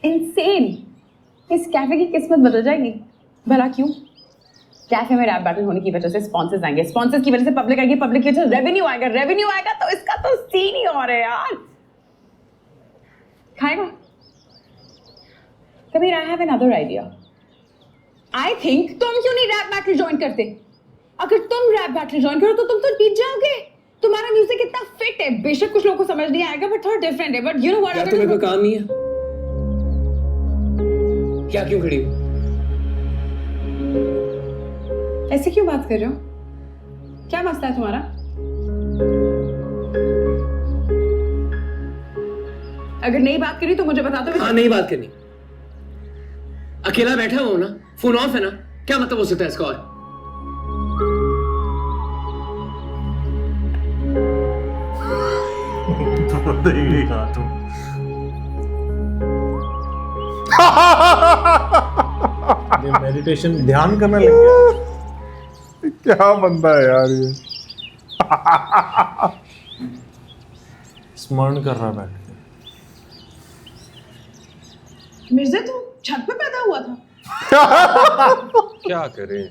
Insane. इस cafe की किस्मत बदल जाएगी। भला क्यों? कैफे में रैप बैटल होने की वजह से स्पॉन्सर्स आएंगे, स्पॉन्सर्स की वजह से पब्लिक आएगी, पब्लिक की वजह से रेवेन्यू आएगा, रेवेन्यू आएगा तो इसका तो सीन ही और है यार। खाएगा? Kabir, I have another idea. I think तुम क्यों नहीं रैप बैटल ज्वाइन करते? अगर तुम रैप बैटल ज्वाइन करो तो तुम तो जीत जाओगे। तुम्हारा म्यूजिक इतना फिट है, बेशक कुछ लोगों को समझ नहीं आएगा बट थोड़ा डिफरेंट है। बट यू नो व्हाट, क्या तुम्हें कोई काम नहीं है? क्या क्यों खड़ी हो? ऐसे क्यों बात कर रहे हो? क्या मसला है तुम्हारा? अगर नहीं बात करी तो मुझे बता दो। हाँ, नहीं बात करनी। अकेला बैठा हुआ ना, फोन ऑफ है ना, क्या मतलब हो सकता है इसका? और ये मेडिटेशन ध्यान करने लग गया। क्या बंदा है यार ये। स्मरण कर रहा बैठ के। मिर्जे तू छत पे पैदा हुआ था? क्या करें,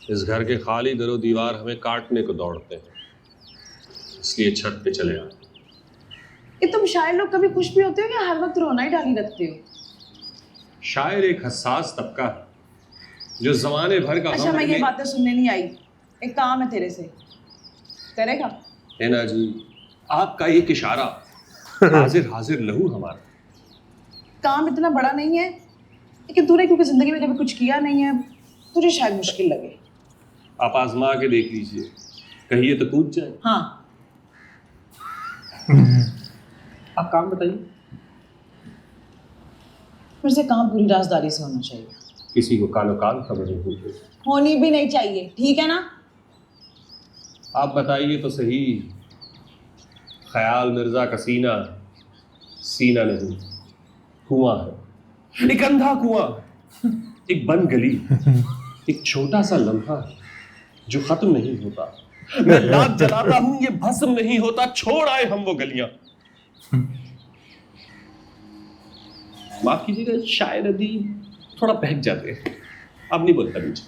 इस घर के खाली दरो दीवार हमें काटने को दौड़ते हैं, इसलिए छत पे चले आए। ये तुम शायर लोग कभी खुश भी होते हो या हर वक्त रोना ही डाली रखते हो? शायर एक हसास तबका है जो जमाने भर का अच्छा, मैं ये बातें सुनने नहीं आई। एक काम है तेरे से, करेगा? है ना जी, आपका एक इशारा हाजिर हाजिर लहू हमारा। काम इतना बड़ा नहीं है, लेकिन तूने क्योंकि जिंदगी में कभी कुछ किया नहीं है, तुझे शायद मुश्किल लगे। आप आजमा के देख लीजिए, कहिए तो कूद जाए। हाँ, आप काम बताइए। मेरे से काम पूरी राजदारी से होना चाहिए। किसी को कानो कान खबर नहीं होती। होनी भी नहीं चाहिए, ठीक है ना? आप बताइए तो सही, ख्याल मिर्जा का सीना सीना नहीं, कुआं है, एक अंधा कुआं, एक बंद गली, एक छोटा सा लम्हा है जो खत्म नहीं होता। मैं लाख जलाता हूं, ये भस्म नहीं होता, छोड़ आए हम वो गलियां। माफ कीजिएगा, शायर अदीब थोड़ा बहक जाते हैं, अब नहीं बोलता बीच।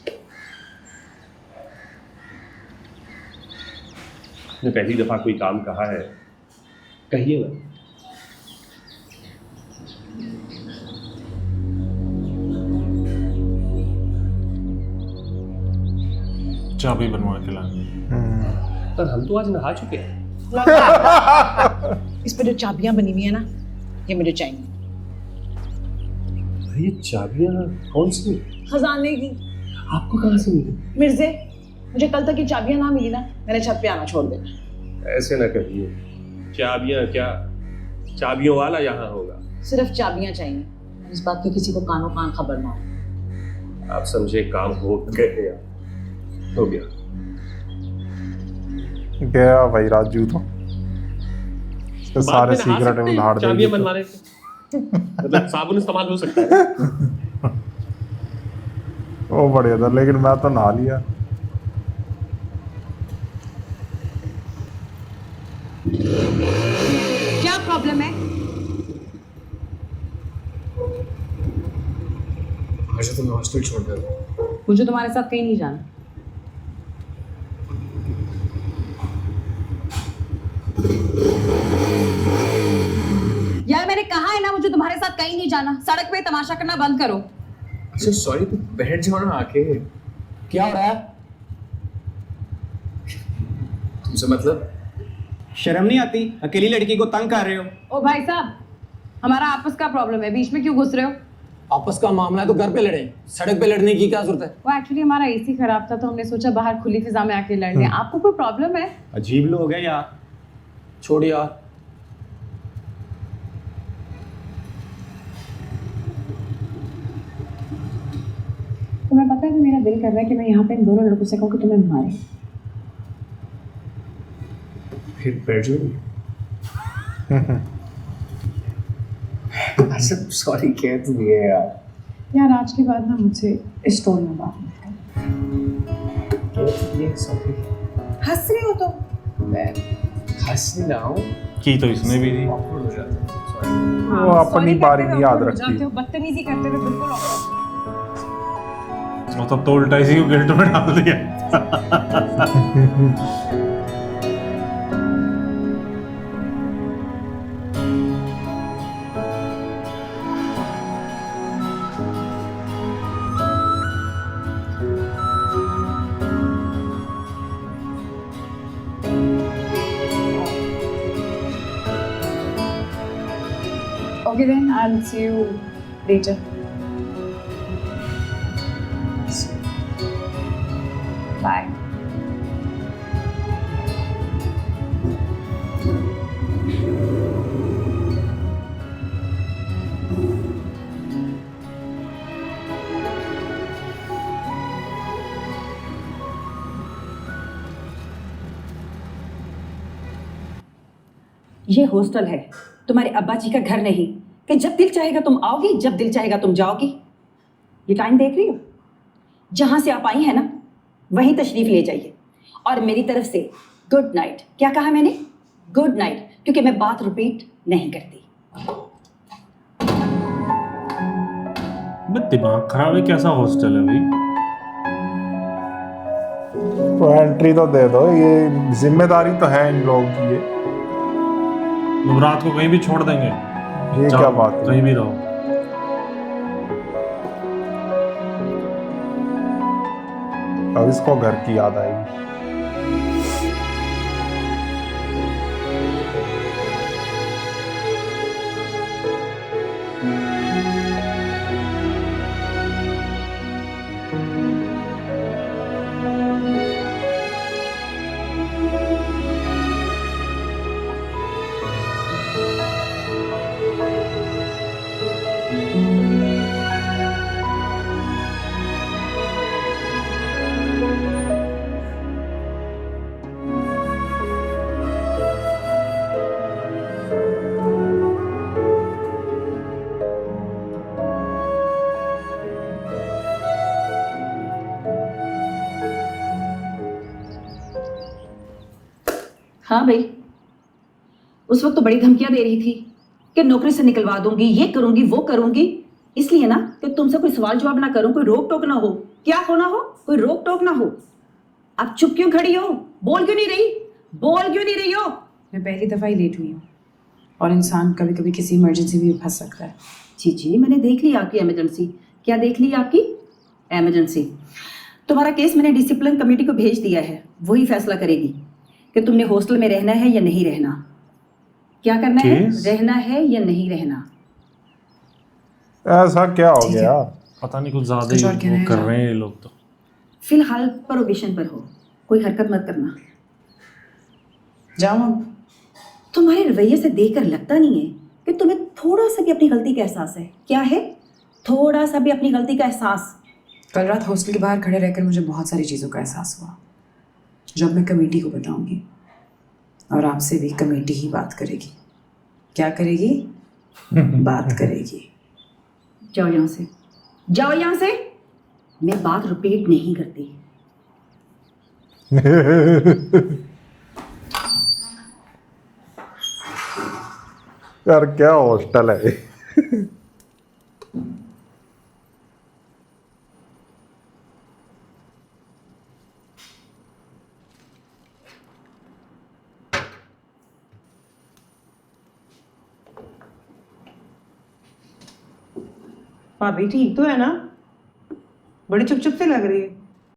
ने पहली दफा कोई काम कहा है, कहिए ना। चाबी बनवा के लानी। पर हम तो आज नहा चुके हैं। इस पे जो चाबियां बनी हुई है ना, ये मुझे चाहिए। ये चाबियां कौन सी? खजाने की। आपको कहाँ से मिली? मिर्जे, मुझे कल तक ये चाबियां ना मिली ना, मैंने छत पे आना छोड़ देना। ऐसे ना कहिए, चाबियां क्या, चाबियों वाला यहाँ होगा। सिर्फ चाबियां चाहिए, इस बात की किसी को कानो कान खबर ना हो। आप समझे काम हो गया, हो गया। गया भाई राजू तो इसके सारे सीक्रेट उधार दे। चाबियां बनवाने के मतलब साबुन इस्तेमाल हो सकता है। वो बढ़िया था, लेकिन मैं तो नहा लिया। क्या प्रॉब्लम है? अच्छा, तुम्हें हॉस्टल छोड़ दे। मुझे तुम्हारे साथ कहीं नहीं जाना। यार मैंने कहा है ना, मुझे तुम्हारे साथ कहीं नहीं जाना। सड़क पे तमाशा करना बंद करो। अच्छा सॉरी, तुम बैठ जाओ ना आके। क्या हो रहा है? तुमसे मतलब? शर्म नहीं आती? अकेली लड़की को तंग कर रहे हो। ओ भाई साहब, हमारा आपस का प्रॉब्लम है, बीच में क्यों घुस रहे हो? आपस का मामला है तो घर पे लड़े, सड़क पे लड़ने की क्या जरूरत है? वो एक्चुअली हमारा एसी खराब था तो हमने सोचा बाहर खुली फिजा में आके लड़ लें। आपको कोई प्रॉब्लम है? अजीब लोग हैं यार। छोड़ यार। तुम्हें पता है कि मेरा दिल कर रहा है कि मैं यहाँ पे इन दोनों लड़कों से कहूँ कि तुम्हें मारे। फिर बैठ जाओ। अच्छा सॉरी, कह तो दिया यार। यार आज के बाद ना मुझसे इस टोन में बात मत कर। ये सॉरी। हंस रही हो तो? हंस now की तो इसने भी दी। awkward हो जाता है। Sorry. वो अपनी बारी नहीं याद रखती। बदतमीजी करते हुए बिल्कुल मतलब तो उल्टा इसी को गिल्ट में डाल दिया। Okay then, I'll see you later. Bye. ये हॉस्टल है, तुम्हारे अब्बा जी का घर नहीं कि जब दिल चाहेगा तुम आओगी, जब दिल चाहेगा तुम जाओगी। ये टाइम देख रही हो? जहां से आप आई है ना, वहीं तशरीफ ले जाइए। और मेरी तरफ से गुड नाइट। क्या कहा मैंने? गुड नाइट, क्योंकि मैं बात रिपीट नहीं करती। मैं दिमाग खराब है, कैसा हॉस्टल है भाई? तो एंट्री तो दे दो, ये जिम्मेदारी तो है इन लोगों की। ये तुम रात को कहीं भी छोड़ देंगे? ये जाओ, क्या बात है? कहीं भी रहो। अब इसको घर की याद आएगी। हाँ भाई, उस वक्त तो बड़ी धमकियां दे रही थी कि नौकरी से निकलवा दूंगी, ये करूंगी, वो करूंगी। इसलिए ना कि तुमसे कोई सवाल जवाब ना करूं, कोई रोक टोक ना हो। क्या होना हो? कोई रोक टोक ना हो। अब चुप क्यों खड़ी हो? बोल क्यों नहीं रही? बोल क्यों नहीं रही हो? मैं पहली दफ़ा ही लेट हुई हूँ और इंसान कभी कभी किसी इमरजेंसी में भी फंस सकता है। जी, मैंने देख ली आपकी इमरजेंसी। क्या देख ली आपकी इमरजेंसी? तुम्हारा केस मैंने डिसिप्लिन कमेटी को भेज दिया है, वही फैसला करेगी कि तुमने हॉस्टल में रहना है या नहीं रहना। क्या करना है? केस? रहना है या नहीं रहना। ऐसा क्या हो ठीक है। गया? पता नहीं, कुछ ज्यादा कुछ और ही कहना वो है कर क्या? रहे हैं ये लोग तो। फिलहाल प्रोबेशन पर हो, कोई हरकत मत करना। जाऊँ अब? तुम्हारे रवैये से देखकर लगता नहीं है कि तुम्हें थोड़ा सा भी अपनी गलती का एहसास है। क्या है? थोड़ा सा भी अपनी गलती का एहसास। कल रात हॉस्टल के बाहर खड़े रहकर मुझे बहुत सारी चीज़ों का एहसास हुआ, जब मैं कमेटी को बताऊंगी। और आपसे भी कमेटी ही बात करेगी। क्या करेगी? बात करेगी। जाओ यहाँ से, जाओ यहाँ से। मैं बात रिपीट नहीं करती। यार क्या हॉस्टल है? भाभी ठीक तो है ना? बड़ी चुप चुप से लग रही है।